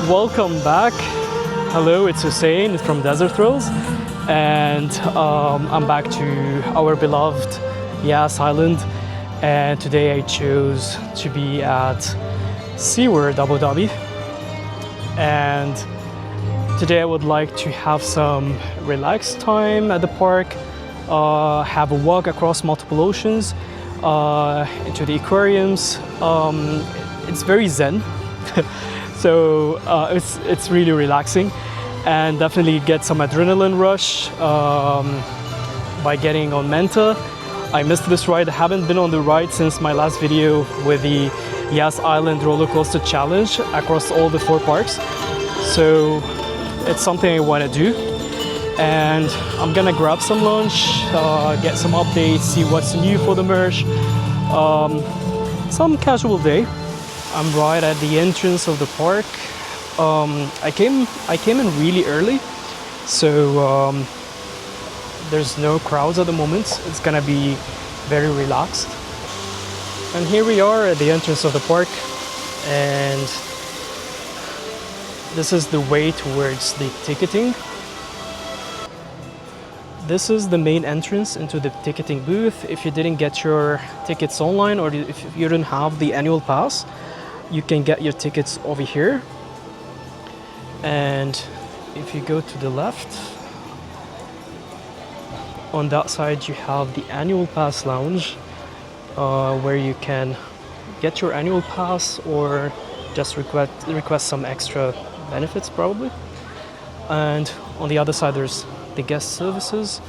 Welcome back. Hello, it's Hussein from Desert Thrills, and I'm back to our beloved Yas Island. And today I chose to be at SeaWorld Abu Dhabi. And today I would like to have some relaxed time at the park, have a walk across multiple oceans, into the aquariums. It's very zen. So it's really relaxing, and definitely get some adrenaline rush by getting on Manta. I missed this ride. I haven't been on the ride since my last video with the Yas Island roller coaster challenge across all the 4 parks. So it's something I want to do, and I'm gonna grab some lunch, get some updates, see what's new for the merge. Some casual day. I'm right at the entrance of the park. I came in really early, so there's no crowds at the moment. It's gonna be very relaxed. And here we are at the entrance of the park, and this is the way towards the ticketing. This is the main entrance into the ticketing booth. If you didn't get your tickets online, or if you don't have the annual pass, you can get your tickets over here. And if you go to the left, on that side you have the annual pass lounge, where you can get your annual pass or just request some extra benefits probably. And on the other side there's the guest services,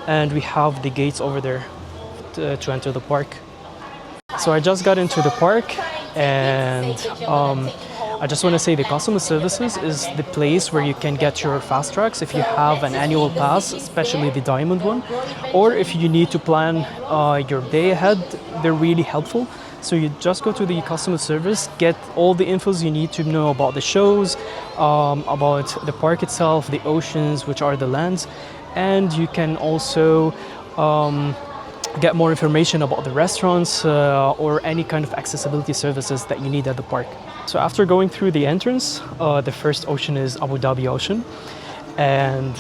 and we have the gates over there to enter the park. So I just got into the park, and I just want to say the customer services is the place where you can get your fast tracks if you have an annual pass, especially the diamond one, or if you need to plan your day ahead. They're really helpful. So you just go to the customer service, get all the infos you need to know about the shows, about the park itself, the oceans, which are the lands, and you can also get more information about the restaurants or any kind of accessibility services that you need at the park. So after going through the entrance, the first ocean is Abu Dhabi Ocean, and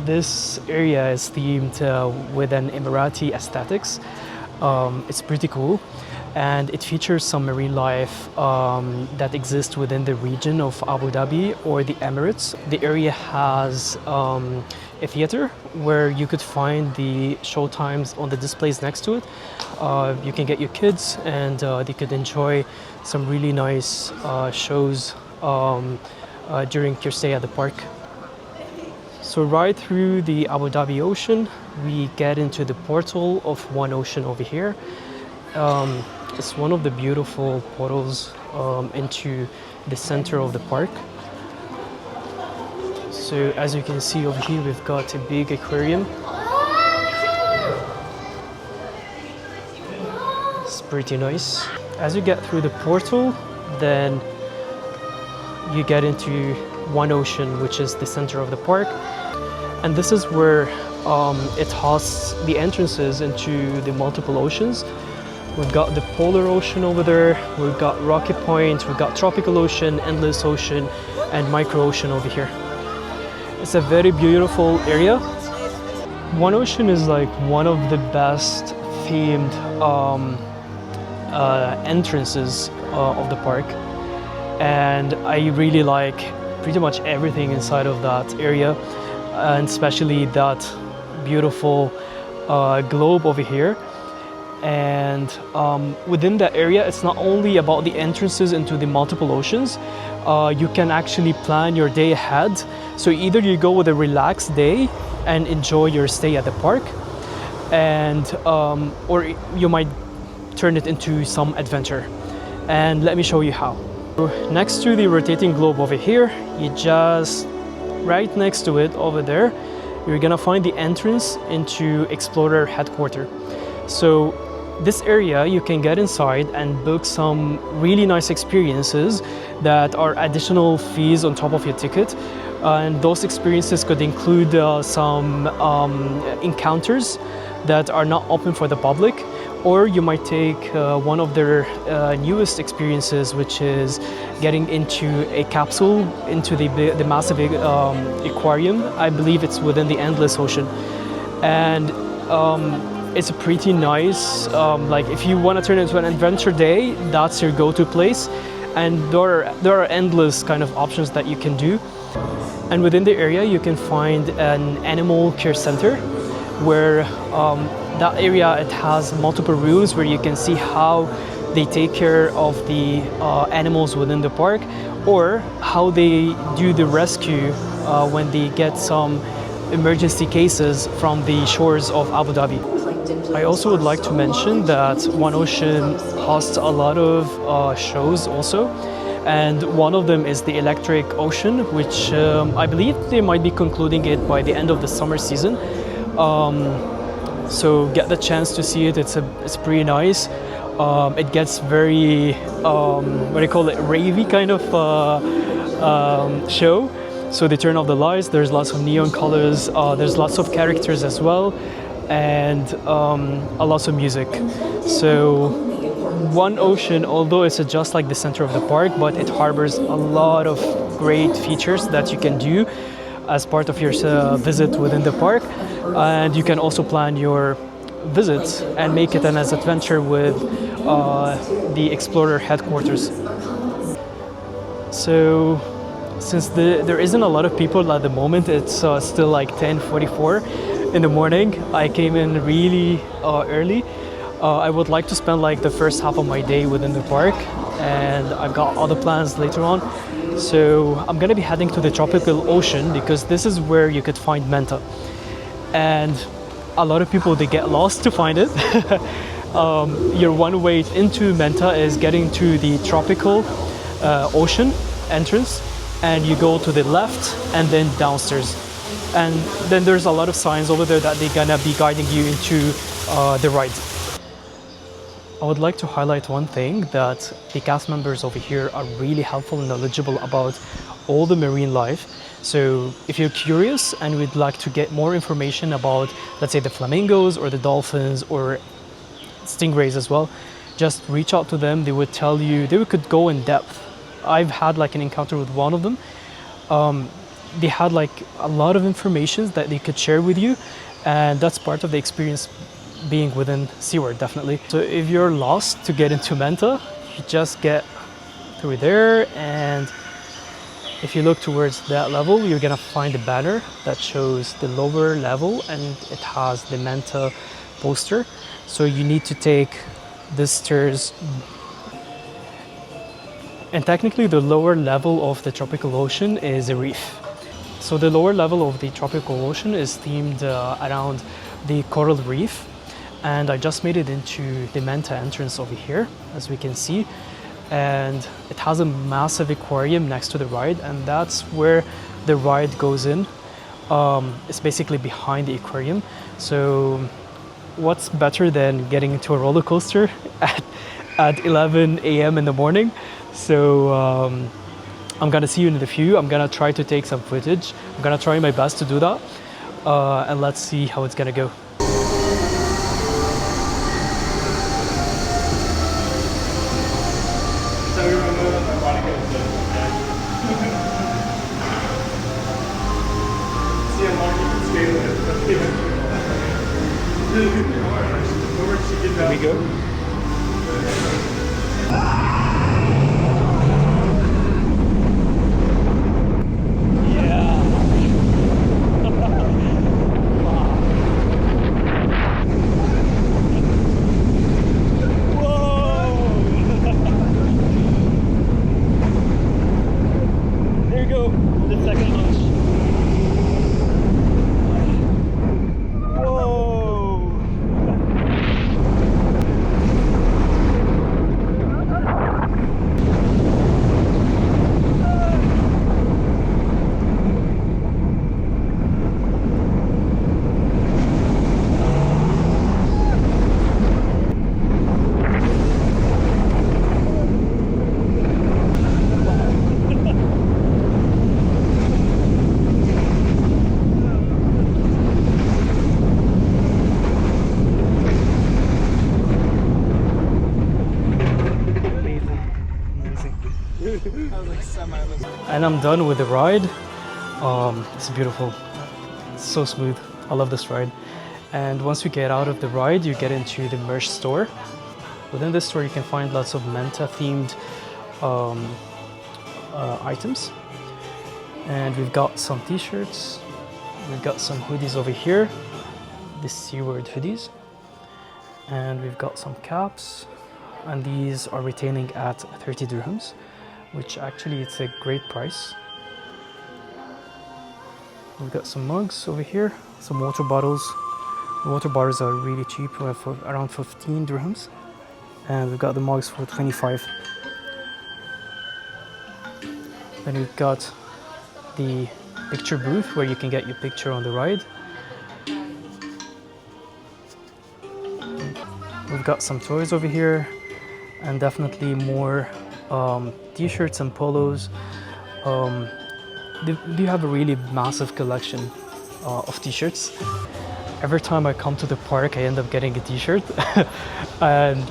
this area is themed with an Emirati aesthetics. It's pretty cool, and it features some marine life that exists within the region of Abu Dhabi or the Emirates. The area has a theater where you could find the show times on the displays next to it. You can get your kids, and they could enjoy some really nice shows during your stay at the park. So right through the Abu Dhabi Ocean, we get into the portal of One Ocean over here. It's one of the beautiful portals into the center of the park. So as you can see over here, we've got a big aquarium. It's pretty nice. As you get through the portal, then you get into One Ocean, which is the center of the park. And this is where it hosts the entrances into the multiple oceans. We've got the Polar Ocean over there, we've got Rocky Point, we've got Tropical Ocean, Endless Ocean, and Micro Ocean over here. It's a very beautiful area. One Ocean is like one of the best themed entrances of the park, and I really like pretty much everything inside of that area, and especially that beautiful globe over here. And within that area, it's not only about the entrances into the multiple oceans. You can actually plan your day ahead. So either you go with a relaxed day and enjoy your stay at the park, and or you might turn it into some adventure. And let me show you how. Next to the rotating globe over here, you just right next to it over there, you're gonna find the entrance into Explorer Headquarters. So this area, you can get inside and book some really nice experiences that are additional fees on top of your ticket. And those experiences could include some encounters that are not open for the public, Or you might take one of their newest experiences, which is getting into a capsule into the massive aquarium. I believe it's within the endless ocean, and it's a pretty nice. Like if you want to turn it into an adventure day, that's your go-to place, and there are endless kind of options that you can do. And within the area, you can find an animal care center, where that area, it has multiple rooms where you can see how they take care of the animals within the park, or how they do the rescue when they get some emergency cases from the shores of Abu Dhabi. I also would like to mention that One Ocean hosts a lot of shows also, and one of them is the Electric Ocean, which I believe they might be concluding it by the end of the summer season. So get the chance to see it. It's pretty nice. It gets very what do you call it, ravey kind of show. So they turn off the lights. There's lots of neon colors. There's lots of characters as well, and a lot of music. So One Ocean, although it's just like the center of the park, but it harbors a lot of great features that you can do as part of your visit within the park. And you can also plan your visits and make it an adventure with the Explorer headquarters. So since there isn't a lot of people at the moment, it's still like 10:44 in the morning. I came in really early. I would like to spend like the first half of my day within the park, and I've got other plans later on. So I'm gonna be heading to the tropical ocean, because this is where you could find Manta. And a lot of people, they get lost to find it. Your one way into Manta is getting to the tropical ocean entrance, and you go to the left and then downstairs. And then there's a lot of signs over there that they're gonna be guiding you into the ride. I would like to highlight one thing, that the cast members over here are really helpful and knowledgeable about all the marine life. So if you're curious and would like to get more information about, let's say, the flamingos or the dolphins or stingrays as well, just reach out to them. They would tell you, they could go in depth. I've had like an encounter with one of them. They had like a lot of information that they could share with you, and that's part of the experience being within SeaWorld, definitely. So if you're lost to get into Manta, you just get through there, and if you look towards that level, you're gonna find a banner that shows the lower level, and it has the Manta poster. So you need to take the stairs, and technically the lower level of the tropical ocean is a reef. So the lower level of the tropical ocean is themed around the coral reef. And I just made it into the Manta entrance over here, as we can see. And it has a massive aquarium next to the ride, and that's where the ride goes in. It's basically behind the aquarium. So what's better than getting into a roller coaster at 11 a.m. in the morning? So I'm gonna see you in the view. I'm gonna try to take some footage. I'm gonna try my best to do that. And let's see how it's gonna go. Here we go. Yeah. Whoa. There you go. The second launch. Whoa. And I'm done with the ride. It's beautiful. It's so smooth. I love this ride. And once you get out of the ride, you get into the Immerse store. Within this store, you can find lots of Manta themed items. And we've got some t-shirts. We've got some hoodies over here. The SeaWorld hoodies. And we've got some caps. And these are retailing at 30 dirhams, which actually it's a great price. We've got some mugs over here, some water bottles. The water bottles are really cheap, for around 15 dirhams. And we've got the mugs for 25. Then we've got the picture booth where you can get your picture on the ride. We've got some toys over here and definitely more t-shirts and polos. They have a really massive collection of t-shirts. Every time I come to the park, I end up getting a t-shirt. And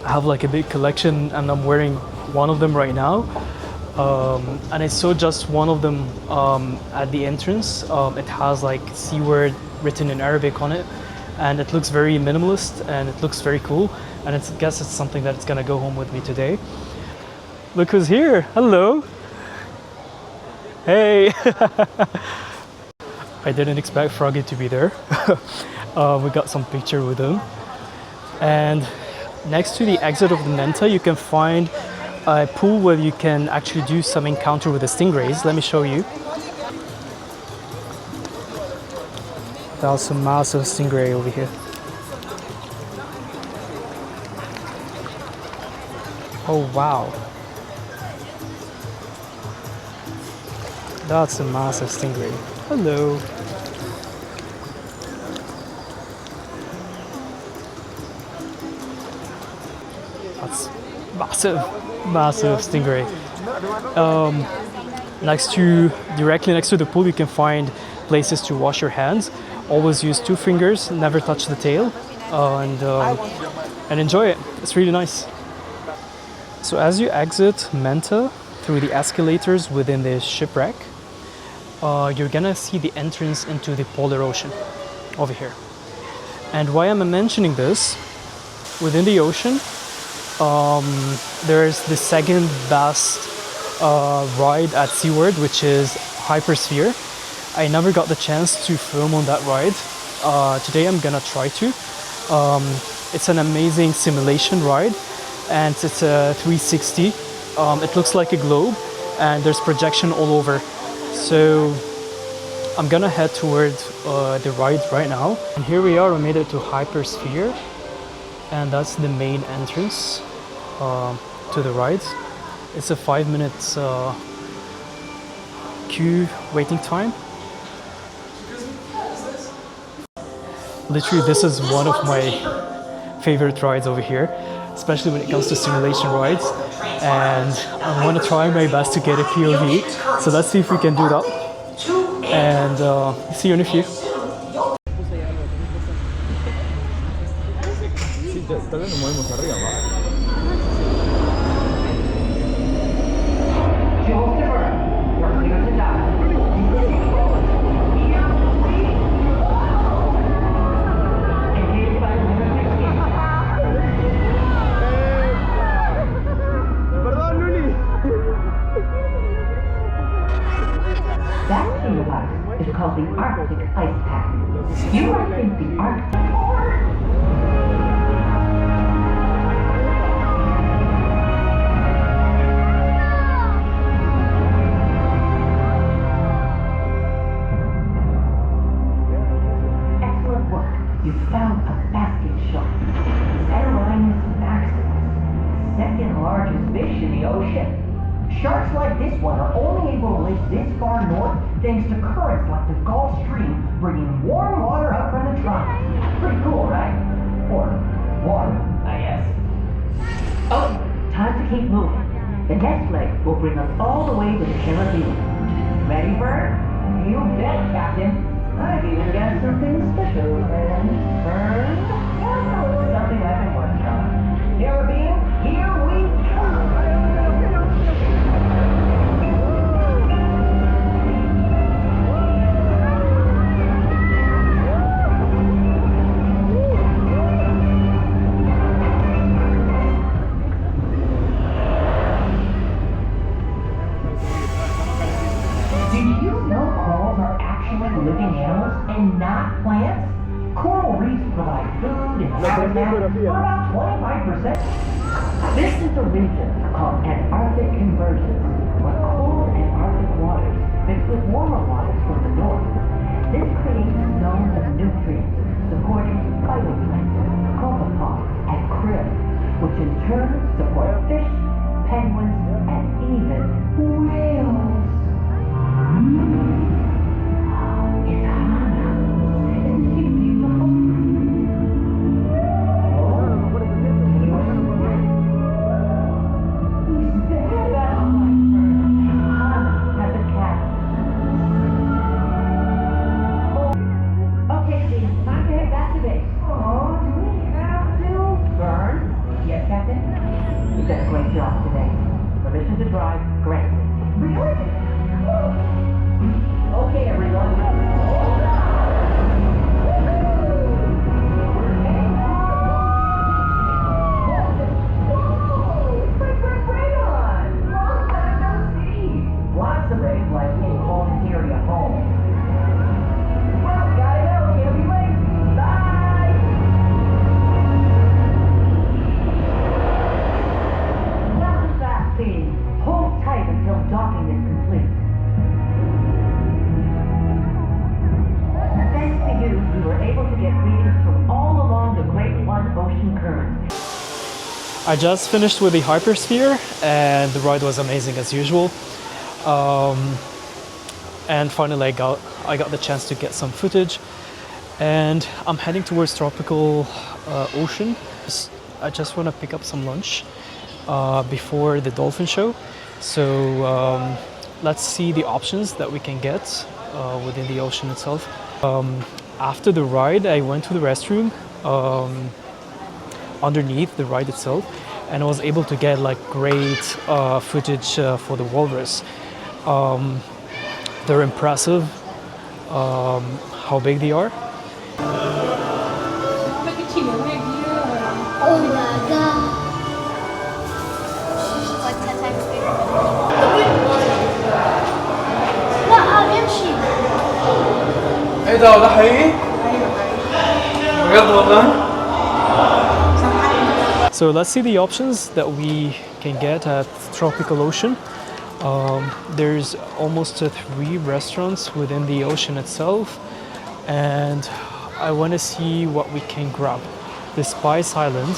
I have like a big collection and I'm wearing one of them right now. And I saw just one of them at the entrance. It has like SeaWorld written in Arabic on it. And it looks very minimalist and it looks very cool. And I guess it's something that's gonna go home with me today. Look who's here. Hello. Hey. I didn't expect Froggy to be there. We got some picture with him. And next to the exit of the Manta, you can find a pool where you can actually do some encounter with the stingrays. Let me show you. That's a massive stingray over here. Oh wow. That's a massive stingray. Hello. That's massive stingray. Directly next to the pool, you can find places to wash your hands. Always use 2 fingers, never touch the tail, and enjoy it. It's really nice. So as you exit Manta through the escalators within the shipwreck, you're gonna see the entrance into the polar ocean over here. And why am I mentioning this? Within the ocean, there's the second best ride at SeaWorld, which is Hypersphere. I never got the chance to film on that ride. Today I'm gonna try to. It's an amazing simulation ride and it's a 360. It looks like a globe and there's projection all over. So I'm gonna head toward the ride right now. And here we are, we made it to Hypersphere. And that's the main entrance to the ride. It's a 5 minutes queue waiting time. Literally, this is one of my favorite rides over here, especially when it comes to simulation rides. And I want to try my best to get a POV. So let's see if we can do that. And see you in a few. Is called the Arctic Ice Pack. You might think the Arctic Excellent work. You found a basket shark. Saturninus maximus, second largest fish in the ocean. Sharks like this one are only able to live this far north thanks to currents like the Gulf Stream bringing warm water up from the tropics. Pretty cool, right? Or warm, I guess. Oh, time to keep moving. The next leg will bring us all the way to the Caribbean. Ready, Bert? You bet, Captain. I've even got something special planned. Bert? Something I've been working on. Caribbean, here we come! About 25%. This is a region called Antarctic Convergence, where cold Antarctic waters mix with warmer waters from the north. This creates a zone of nutrients supporting phytoplankton, copepods, and krill, which in turn support fish, penguins, and even whales. It's Hana. Isn't she beautiful? Permission to drive granted. Really? Okay, everyone. Hold on. Whoa! Right on! Long time no see. Lots of days like being home here at home. Well, gotta go. Can't be late. Bye! Nothing fast, please. Hold tight until docking is complete. Thanks to you, we were able to get readings from all along the Great One Ocean Current. I just finished with the Hypersphere, and the ride was amazing as usual. And finally, I got the chance to get some footage, and I'm heading towards tropical ocean. I just want to pick up some lunch before the Dolphin Show. So let's see the options that we can get within the ocean itself. After the ride, I went to the restroom underneath the ride itself, and I was able to get like great footage for the Walrus. They're impressive, how big they are. Oh my god. She's like 10 times bigger than me. لا امشي. ايه ده حقيقي؟ بجد والله؟ So let's see the options that we can get at Tropical Ocean. There's almost 3 restaurants within the ocean itself, and I want to see what we can grab. The Spice Island.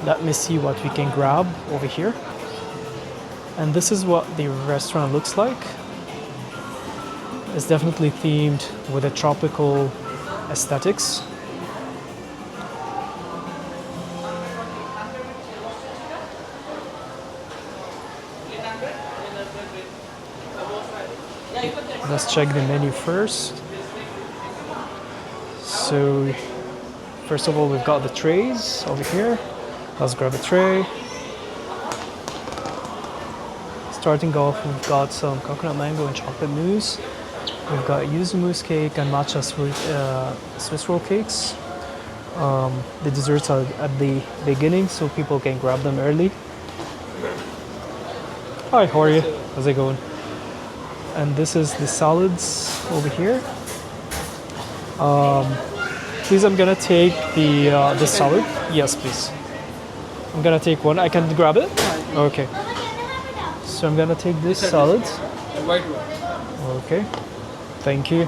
Let me see what we can grab over here. And this is what the restaurant looks like. It's definitely themed with a tropical aesthetics. Let's check the menu first. So, first of all, we've got the trays over here. Let's grab a tray. Starting off, we've got some coconut mango and chocolate mousse. We've got yuzu mousse cake and matcha Swiss roll cakes. The desserts are at the beginning, so people can grab them early. Hi, how are you? How's it going? And this is the salads over here. Please, I'm gonna take the salad. Yes, please. I'm gonna take one. I can grab it? Okay. So I'm gonna take this salad. white one. Okay. Thank you.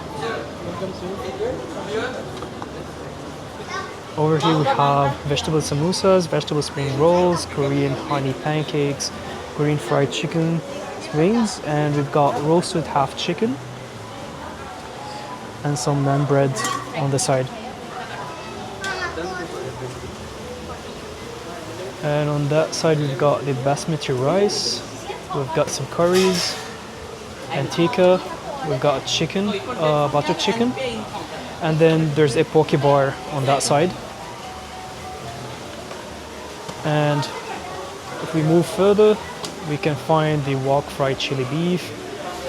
Over here we have vegetable samosas, vegetable spring rolls, Korean honey pancakes, Korean fried chicken wings, and we've got roasted half chicken and some naan bread on the side. And on that side we've got the basmati rice, we've got some curries and tikka, we've got chicken, butter chicken, and then there's a poke bar on that side. And if we move further, we can find the wok fried chili beef.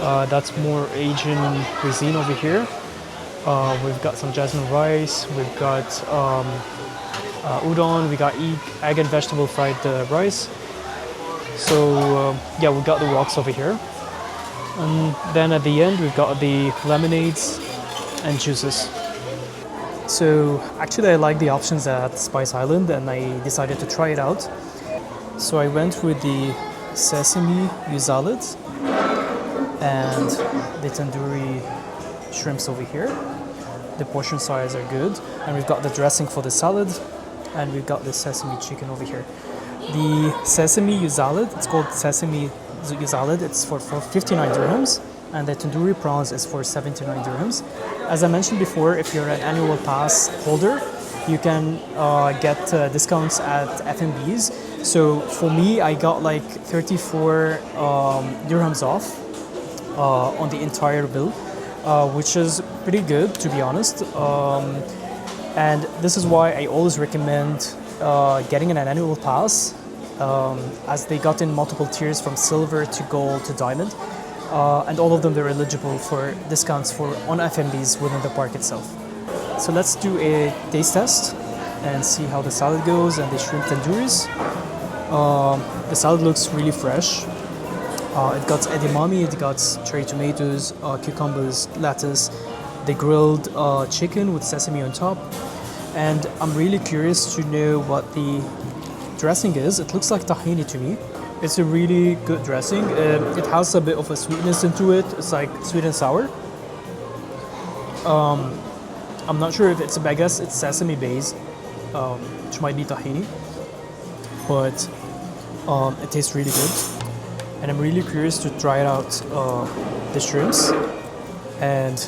That's more Asian cuisine over here. We've got some jasmine rice, we've got udon, we got egg and vegetable fried rice. So yeah, we've got the woks over here. And then at the end, we've got the lemonades and juices. So actually I like the options at Spice Island and I decided to try it out. So I went with the sesame yuzalat and the tandoori shrimps over here. The portion size are good, and we've got the dressing for the salad, and we've got the sesame chicken over here. The sesame yuzalat, it's called sesame yuzalat, it's for 59 dirhams, and the tandoori prawns is for 79 dirhams. As I mentioned before, if you're an annual pass holder, you can get discounts at F&Bs. So for me, I got like 34 dirhams off on the entire bill, which is pretty good, to be honest. And this is why I always recommend getting an annual pass, as they got in multiple tiers from silver to gold to diamond. And all of them, they're eligible for discounts on F&Bs within the park itself. So let's do a taste test and see how the salad goes and the shrimp tandooris. The salad looks really fresh. It got edamame, it got cherry tomatoes, cucumbers, lettuce, the grilled chicken with sesame on top. And I'm really curious to know what the dressing is. It looks like tahini to me. It's a really good dressing. It has a bit of a sweetness into it. It's like sweet and sour. I'm not sure if it's, I guess it's sesame based, which might be tahini, but it tastes really good. And I'm really curious to try it out, the shrimps, and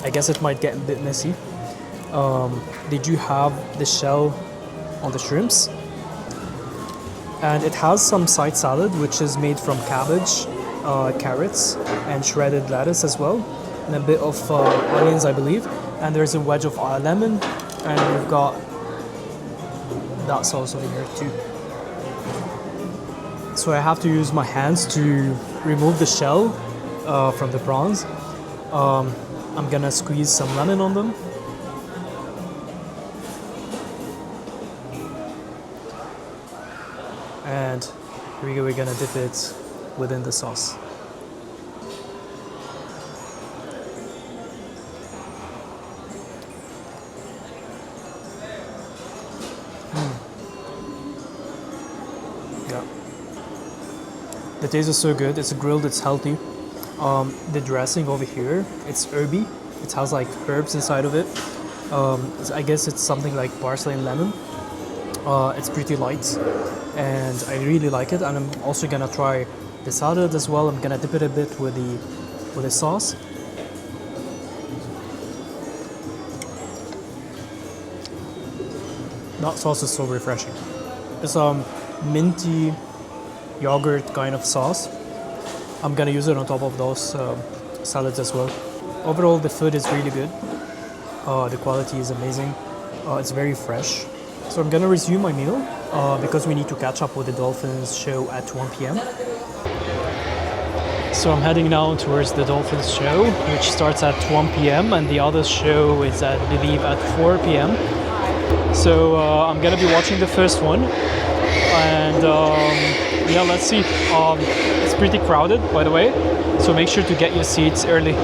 I guess it might get a bit messy. They do have the shell on the shrimps, and it has some side salad which is made from cabbage, carrots, and shredded lettuce as well, and a bit of onions, I believe. And there's a wedge of lemon, and we've got that sauce over here too. So I have to use my hands to remove the shell from the prawns. I'm gonna squeeze some lemon on them. And here we go, we're gonna dip it within the sauce. Yeah. The taste is so good. It's grilled, it's healthy. The dressing over here, it's herby. It has like herbs inside of it. I guess it's something like parsley and lemon. It's pretty light, and I really like it. And I'm also gonna try the salad as well. I'm gonna dip it a bit with the sauce. That sauce is so refreshing. It's minty yogurt kind of sauce. I'm gonna use it on top of those salads as well. Overall, the food is really good. The quality is amazing. It's very fresh. So I'm gonna resume my meal because we need to catch up with the Dolphin Show at 1 p.m. So I'm heading now towards the Dolphin Show, which starts at 1 p.m. and the other show is, I believe, at 4 p.m. So I'm gonna be watching the first one, and yeah, let's see. It's pretty crowded, by the way, so make sure to get your seats early.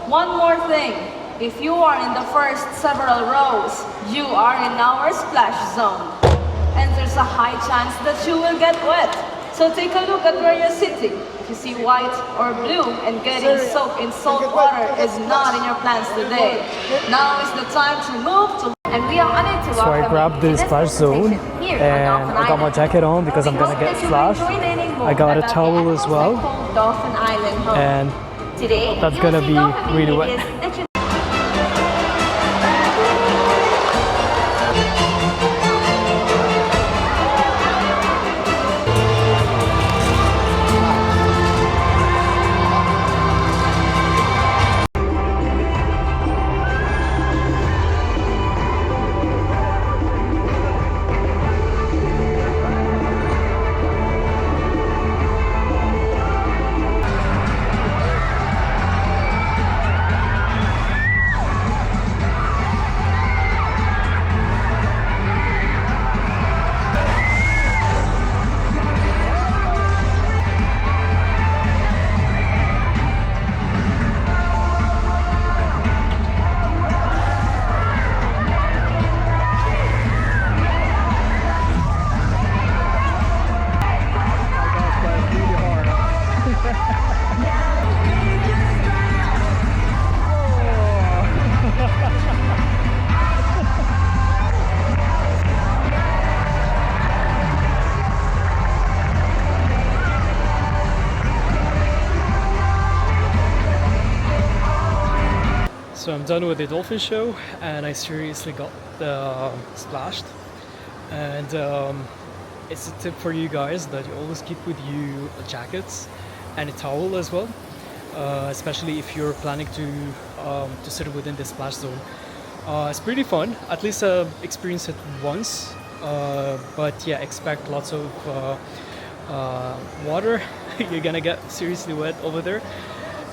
One more thing, if you are in the first several rows, you are in our splash zone. And there's a high chance that you will get wet. So take a look at where you're sitting. If you see white or blue and getting soaked in salt water is not in your plans today. Now is the time to move to... And we are honored to welcome. So I grabbed the splash zone and I got my jacket on because I'm gonna get splashed. I got a towel as well, Dolphin Island home. and Today, that's gonna be really wet. done with the Dolphin Show, and I seriously got splashed. And it's a tip for you guys that you always keep with you jackets and a towel as well, especially if you're planning to sit within the splash zone. It's pretty fun. At least experience it once, but yeah, expect lots of water. You're gonna get seriously wet over there,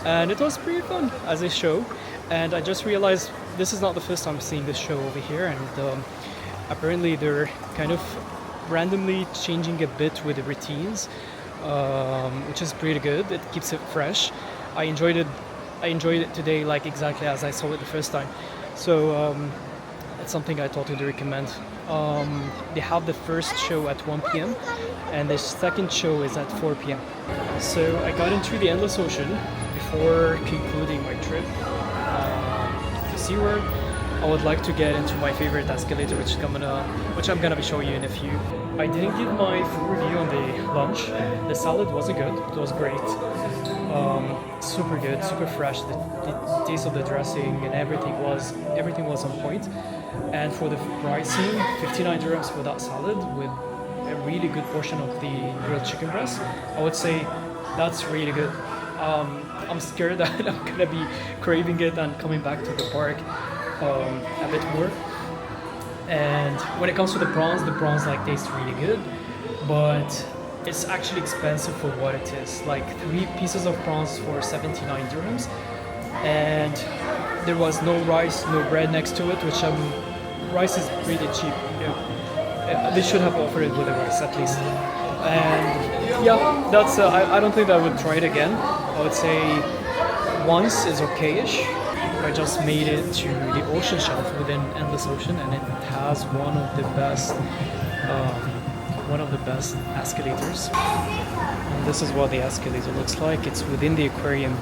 and it was pretty fun as a show. And I just realized this is not the first time seeing this show over here, and apparently they're kind of randomly changing a bit with the routines, which is pretty good. It keeps it fresh. I enjoyed it today, like exactly as I saw it the first time. So it's something I totally recommend. They have the first show at 1 p.m. and the second show is at 4 p.m. So I got into the Endless Ocean before concluding my trip to SeaWorld. I would like to get into my favorite escalator, which I'm gonna be showing you in a few. I didn't give my full review on the lunch. The salad wasn't good, it was great. Super good, super fresh. The taste of the dressing and everything was on point. And for the pricing, 59 dirhams for that salad with a really good portion of the grilled chicken breast, I would say that's really good. I'm scared that I'm gonna be craving it and coming back to the park a bit more. And when it comes to the prawns like taste really good, but it's actually expensive for what it is. Like 3 pieces of prawns for 79 dirhams, and there was no rice, no bread next to it, which rice is pretty cheap. Yeah. They should have offered it with the rice at least. And yeah, that's I don't think I would try it again. I would say once is okay-ish. I just made it to the ocean shelf within Endless Ocean, and it has one of the best escalators. And this is what the escalator looks like. It's within the aquarium.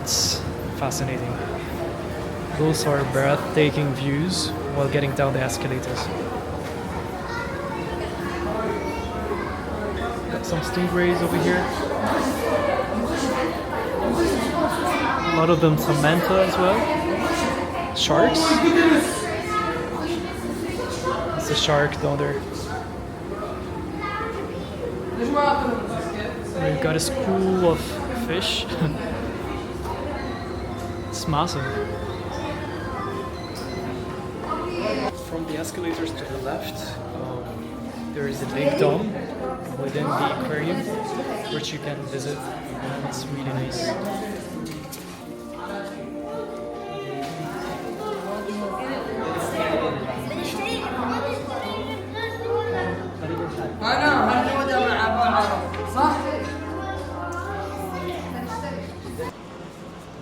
It's fascinating. Those are breathtaking views while getting down the escalators. Got some stingrays over here. A lot of them some manta as well. Sharks. It's a shark down there. We've got a school of fish. It's massive. From the escalators to the left, there is a big dome within the aquarium, which you can visit, and it's really nice.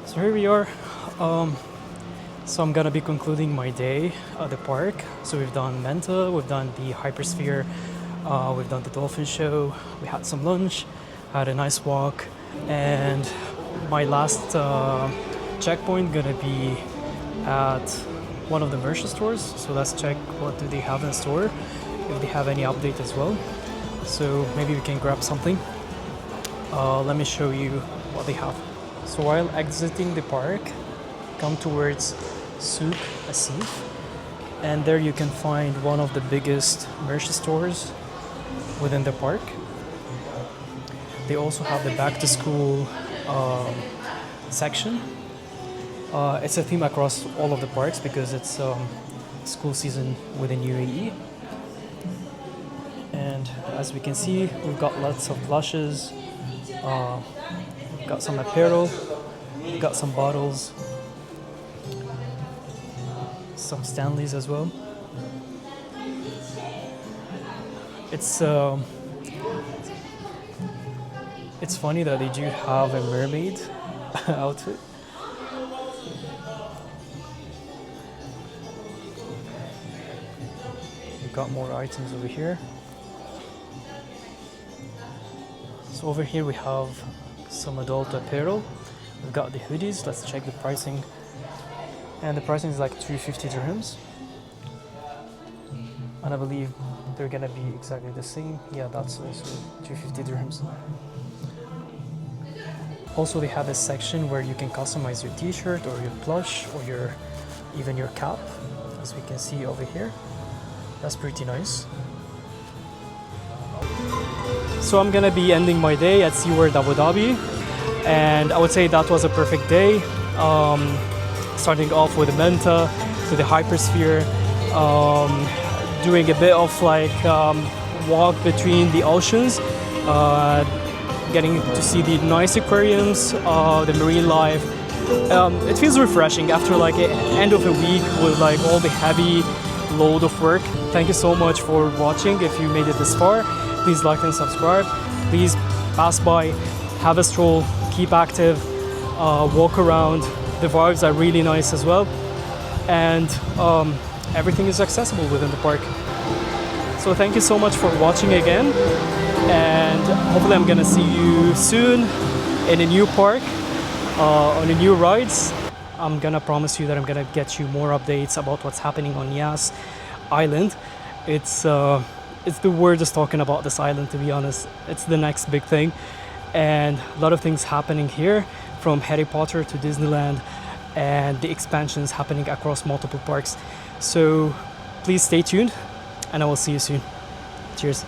So here we are. So I'm gonna be concluding my day at the park. So we've done Manta, we've done the Hypersphere, we've done the Dolphin Show, we had some lunch, had a nice walk, and my last checkpoint gonna be at one of the merchant stores. So let's check what do they have in store, if they have any update as well. So maybe we can grab something. Let me show you what they have. So while exiting the park, come towards Souq, Seef, and there you can find one of the biggest merch stores within the park. They also have the back to school section. It's a theme across all of the parks because it's school season within UAE. And as we can see, we've got lots of plushes, got some apparel, got some bottles, some Stanleys as well. It's funny that they do have a mermaid outfit. We've got more items over here. So over here we have some adult apparel. We've got the hoodies. Let's check the pricing. And the pricing is like 250 dirhams. And I believe they're gonna be exactly the same. Yeah, that's also 250 dirhams. Also, they have a section where you can customize your t-shirt or your plush or even your cap, as we can see over here. That's pretty nice. So I'm gonna be ending my day at SeaWorld Abu Dhabi, and I would say that was a perfect day. Starting off with the Manta, to the Hypersphere, doing a bit of like walk between the oceans, getting to see the nice aquariums, the marine life. It feels refreshing after like an end of a week with like all the heavy load of work. Thank you so much for watching. If you made it this far, please like and subscribe. Please pass by, have a stroll, keep active, walk around. The vibes are really nice as well, and everything is accessible within the park. So thank you so much for watching again, and hopefully I'm gonna see you soon in a new park, on a new rides. I'm gonna promise you that I'm gonna get you more updates about what's happening on Yas Island. It's the weirdest talking about this island, to be honest. It's the next big thing, and a lot of things happening here, from Harry Potter to Disneyland, and the expansions happening across multiple parks. So please stay tuned, and I will see you soon. Cheers.